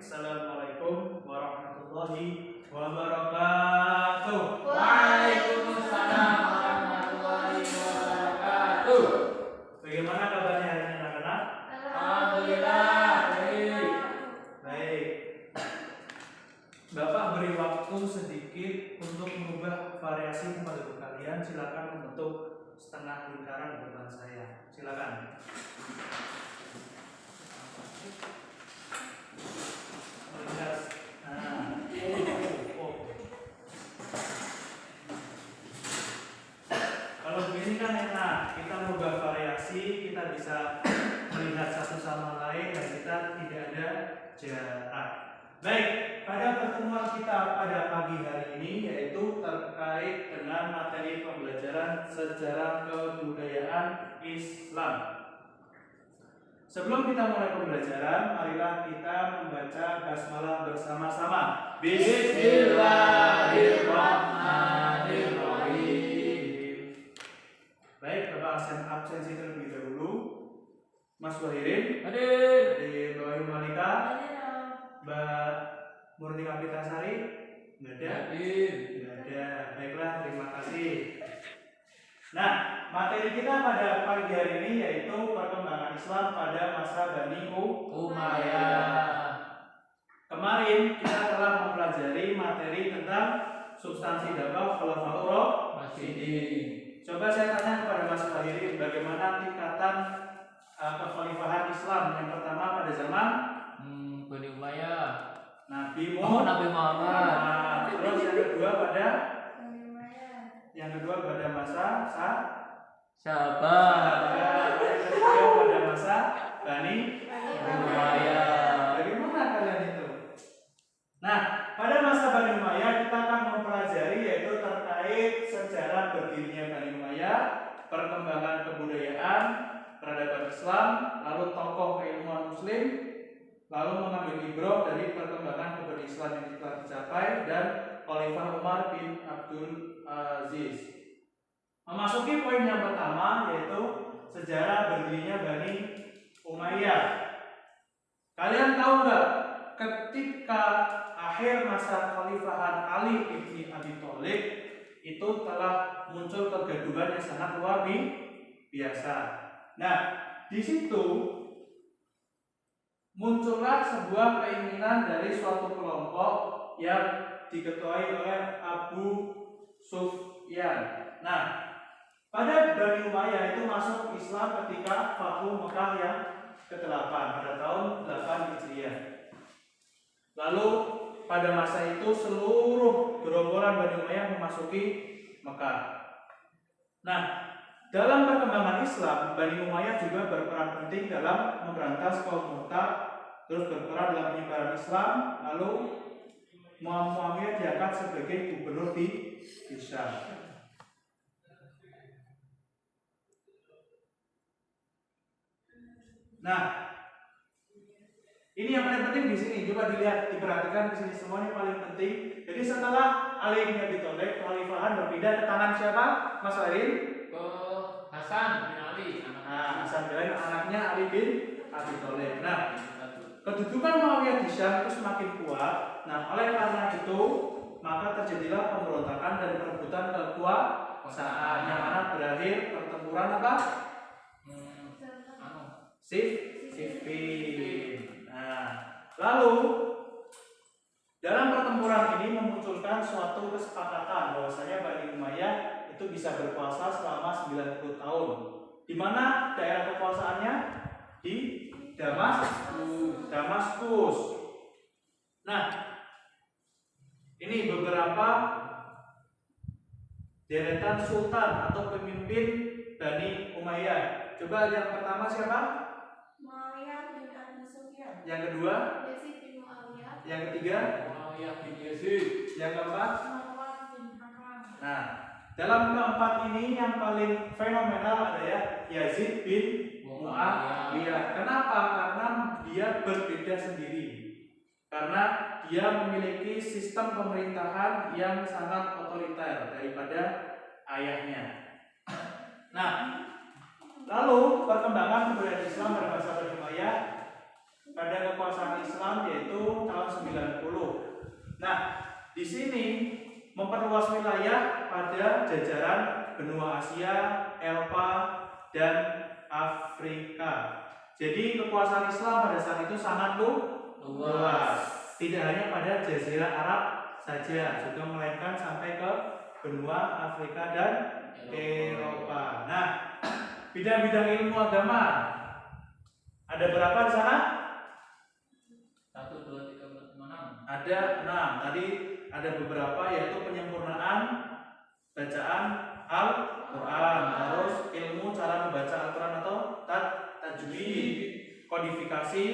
Assalamualaikum warahmatullahi wabarakatuh. Waalaikumsalam warahmatullahi wabarakatuh. Bagaimana kabarnya hari ini anak-anak? Alhamdulillah. Baik. Bapak beri waktu sedikit untuk mengubah variasi tempat duduk kalian. Silakan membentuk setengah lingkaran di depan saya. Silakan. Kalau begini kan enak, kita merubah variasi, kita bisa melihat satu sama lain dan kita tidak ada jarak. Baik, pada pertemuan kita pada pagi hari ini yaitu terkait dengan materi pembelajaran sejarah kebudayaan Islam. Sebelum kita mulai pembelajaran, marilah kita membaca basmalah bersama-sama. Bismillahirrahmanirrahim. Baik, Bapak absensi terlebih dahulu. Mas Wahirin, Hadir. Mbak Wahyu Malika, Mbak Murni Kapitasari, nggak ada? Nggak ada. Baiklah, terima kasih. Nah, materi kita pada pagi hari ini yaitu perkembangan Islam pada masa Bani Umayyah. Kemarin kita telah mempelajari materi tentang substansi dakwah Khulafaur Rasyidin. Coba saya tanya kepada Mas Fahiri, bagaimana tingkatan kekhalifahan Islam yang pertama pada zaman Bani Umayyah. Nabi Nabi Muhammad. Terus yang kedua pada masa Sahabat. yang ketiga pada masa Bani Umayyah. Bagaimana kalian itu? Nah, pada masa Bani Umayyah kita akan mempelajari yaitu terkait sejarah berdirinya Bani Umayyah, perkembangan kebudayaan, peradaban Islam, lalu tokoh keilmuan Muslim, lalu mengambil ibrah dari perkembangan kebudayaan Islam yang telah dicapai dan Khalifah Umar bin Abdul Aziz. Memasuki poin yang pertama yaitu sejarah berdirinya Bani Umayyah. Kalian tahu nggak ketika akhir masa Khalifahan Ali bin Abi Thalib itu telah muncul kegaduhan yang sangat luar biasa. Nah, di situ muncullah sebuah keinginan dari suatu kelompok yang diketuai oleh Abu Sufyan. Nah, pada Bani Umayyah itu masuk Islam ketika Fathu Mekah yang ke-8 pada tahun 8 Hijriah. Lalu pada masa itu seluruh gerombolan Bani Umayyah memasuki Mekah. Nah, dalam perkembangan Islam, Bani Umayyah juga berperan penting dalam memberantas kaum murtad, terus berperan dalam penyebaran Islam, lalu Muawiyah diangkat sebagai gubernur di Syam. Nah, ini yang paling penting di sini. Coba dilihat, diperhatikan di sini semua ini paling penting. Jadi setelah Ali bin Abi Thalib, kekhalifahan berpindah ke tangan siapa, Mas Arin? Ke Hasan bin Ali. Hasan bin Ali, anaknya Ali bin Abi Thalib. Nah, kedudukan Muawiyah di Syam itu semakin kuat. Nah, oleh karena itu maka terjadilah pemberontakan dan perebutan kekuasaan yang mana berakhir pertempuran apa? Siffin. Nah, lalu dalam pertempuran ini memunculkan suatu kesepakatan bahwasanya Bani Umayyah itu bisa berkuasa selama 90 tahun. Di mana daerah kekuasaannya? Di Damaskus. Nah, ini beberapa deretan sultan atau pemimpin Bani Umayyah. Coba yang pertama siapa? Muawiyah bin Abi Sufyan. Yang kedua? Yazid bin Muawiyah. Yang ketiga? Muawiyah bin Yazid. Yang keempat? Marwan bin Hakam. Nah, dalam keempat ini yang paling fenomenal ada ya Yazid bin Muawiyah. Kenapa? Karena dia berbeda sendiri. Karena dia memiliki sistem pemerintahan yang sangat otoriter daripada ayahnya. Nah, lalu perkembangan kebudayaan Islam pada masa Bani Umayyah pada kekuasaan Islam yaitu tahun 90. Nah, di sini memperluas wilayah pada jajaran benua Asia, Eropa, dan Afrika. Jadi kekuasaan Islam pada saat itu sangat luas. Tidak hanya pada Jazirah Arab saja, juga melainkan sampai ke benua Afrika dan Eropa. Nah, bidang-bidang ilmu agama ada berapa di sana? 1, 2, 3, 4, 5, 6. Ada 6. Tadi ada beberapa, yaitu penyempurnaan bacaan Al-Quran, terus ilmu cara membaca Al-Quran atau tajwid, kodifikasi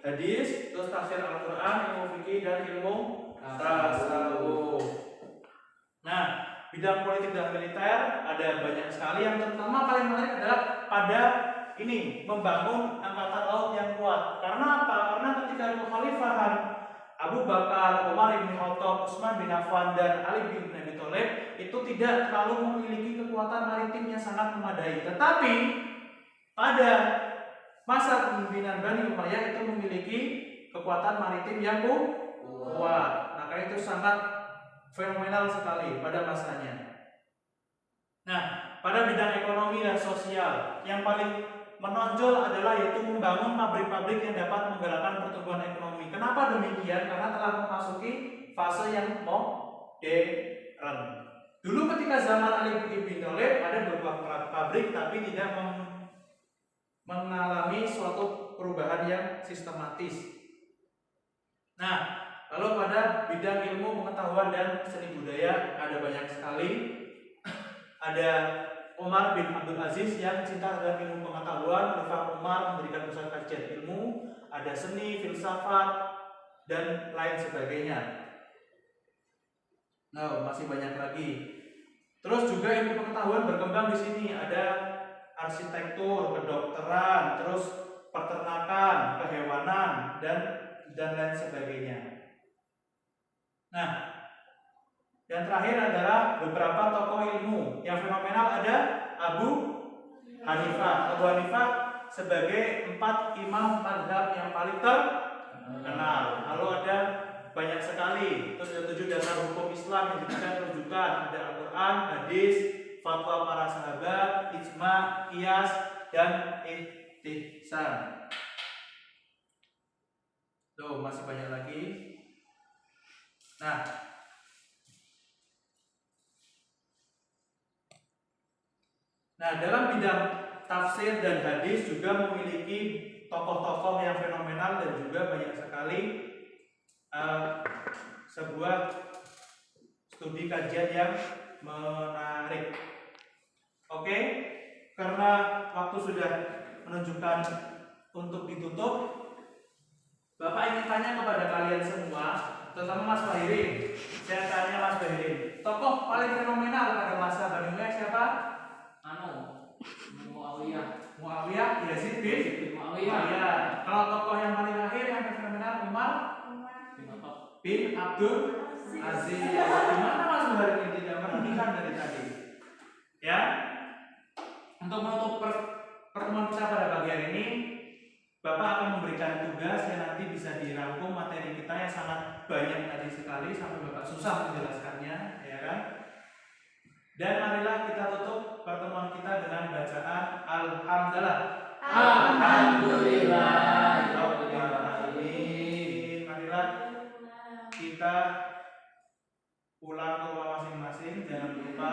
hadis, terus tafsir Al-Quran, ilmu fikih, dan ilmu tasawuf. Nah, bidang politik dan militer ada banyak sekali. Yang terutama paling menarik adalah pada ini membangun angkatan laut yang kuat. Karena apa? Karena ketika kekhalifahan Abu Bakar, Umar bin Khattab, Utsman bin Affan, dan Ali bin Abi Thalib itu tidak terlalu memiliki kekuatan maritim yang sangat memadai. Tetapi pada masa kepemimpinan Bani Umayyah itu memiliki kekuatan maritim yang kuat. Maka itu sangat fenomenal sekali pada masanya. Nah, pada bidang ekonomi dan sosial yang paling menonjol adalah yaitu membangun pabrik-pabrik yang dapat menggerakkan pertumbuhan ekonomi. Kenapa demikian? Karena telah memasuki fase yang modern. Dulu ketika zaman Ali bin Thalib ada beberapa pabrik tapi tidak mengalami suatu perubahan yang sistematis. Nah, lalu pada bidang ilmu pengetahuan dan seni budaya ada banyak sekali. Ada Umar bin Abdul Aziz yang cinta terhadap ilmu pengetahuan, Khalifah Umar mendirikan pusat kajian ilmu, ada seni, filsafat, dan lain sebagainya. Nah, masih banyak lagi. Terus juga ilmu pengetahuan berkembang di sini, ada arsitektur, kedokteran, terus peternakan, kehewanan, dan lain sebagainya. Nah, yang terakhir adalah beberapa tokoh ilmu yang fenomenal. Ada Abu Hanifah. Abu Hanifah sebagai 4 imam mazhab yang paling terkenal. Lalu ada banyak sekali. Terus ada 7 dasar hukum Islam yang diberikan rujukan. Ada Al-Quran, hadis, fatwa para sahabat, ijma, qiyas, dan ihtisan. Tuh, masih banyak lagi. Nah, dalam bidang tafsir dan hadis juga memiliki tokoh-tokoh yang fenomenal dan juga banyak sekali sebuah studi kajian yang menarik. Oke, karena waktu sudah menunjukkan untuk ditutup, Bapak ingin tanya kepada kalian semua, terutama Mas Bahirin. Saya tanya Mas Bahirin, tokoh paling fenomenal pada masa Bani Umayyah siapa? Muawiyah, Yazid bin Muawiyah. Kalau tokoh yang paling akhir yang fenomenal Umar bin Abdul Aziz. Gimana Mas Bahirin tidak perhatikan dari tadi? Ya. Untuk menutup pertemuan kita pada pagi hari ini, Bapak akan memberikan tugas yang nanti bisa dirangkum materi kita yang sangat banyak tadi sekali sampai Bapak susah menjelaskannya, ya kan? Dan marilah kita tutup pertemuan kita dengan bacaan Alhamdulillah. Alhamdulillah. Marilah kita pulang ke rumah masing-masing. Jangan lupa,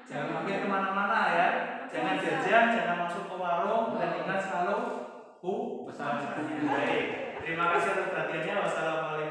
jangan mampir kemana-mana ya. Jangan jajan, jangan masuk ke warung, dan ingat selalu pesannya. Baik. Terima kasih atas perhatiannya. Wassalamualaikum.